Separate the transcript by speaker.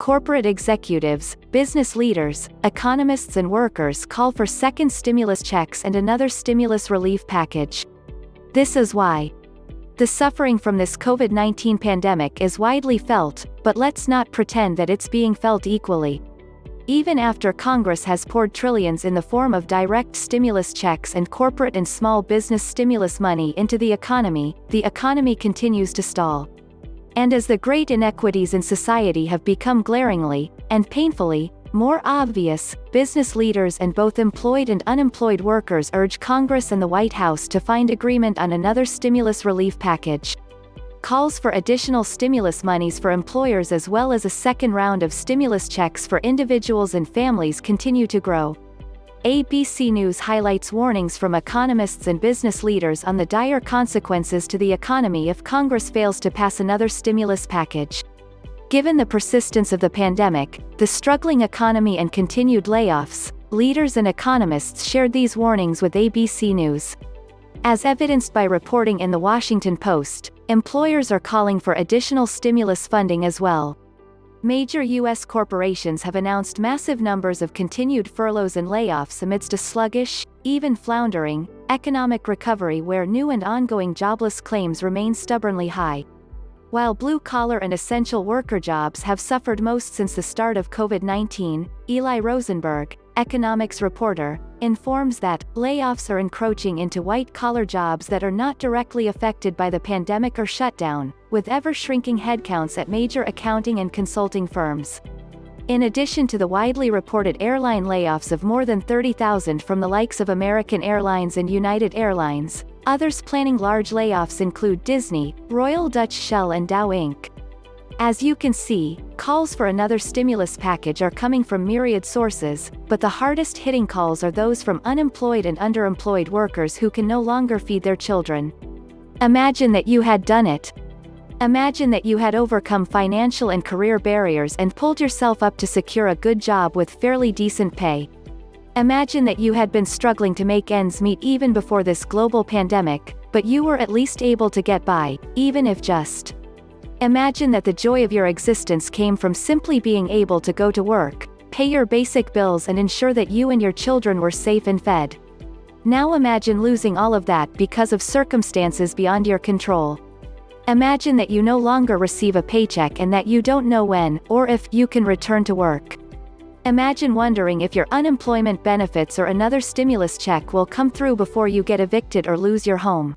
Speaker 1: corporate executives, business leaders, economists and workers call for second stimulus checks and another stimulus relief package. This is why the suffering from this COVID-19 pandemic is widely felt, but let's not pretend that it's being felt equally. Even after Congress has poured trillions in the form of direct stimulus checks and corporate and small business stimulus money into the economy continues to stall. And as the great inequities in society have become glaringly, and painfully, more obvious, business leaders and both employed and unemployed workers urge Congress and the White House to find agreement on another stimulus relief package. Calls for additional stimulus monies for employers as well as a second round of stimulus checks for individuals and families continue to grow. ABC News highlights warnings from economists and business leaders on the dire consequences to the economy if Congress fails to pass another stimulus package. Given the persistence of the pandemic, the struggling economy and continued layoffs, leaders and economists shared these warnings with ABC News. As evidenced by reporting in The Washington Post, employers are calling for additional stimulus funding as well. Major U.S. corporations have announced massive numbers of continued furloughs and layoffs amidst a sluggish, even floundering, economic recovery where new and ongoing jobless claims remain stubbornly high. While blue-collar and essential worker jobs have suffered most since the start of COVID-19, Eli Rosenberg, economics reporter, informs that layoffs are encroaching into white-collar jobs that are not directly affected by the pandemic or shutdown, with ever-shrinking headcounts at major accounting and consulting firms. In addition to the widely reported airline layoffs of more than 30,000 from the likes of American Airlines and United Airlines, others planning large layoffs include Disney, Royal Dutch Shell and Dow Inc. As you can see, calls for another stimulus package are coming from myriad sources, but the hardest-hitting calls are those from unemployed and underemployed workers who can no longer feed their children. Imagine that you had done it. Imagine that you had overcome financial and career barriers and pulled yourself up to secure a good job with fairly decent pay. Imagine that you had been struggling to make ends meet even before this global pandemic, but you were at least able to get by, even if just. Imagine that the joy of your existence came from simply being able to go to work, pay your basic bills and ensure that you and your children were safe and fed. Now imagine losing all of that because of circumstances beyond your control. Imagine that you no longer receive a paycheck and that you don't know when, or if, you can return to work. Imagine wondering if your unemployment benefits or another stimulus check will come through before you get evicted or lose your home.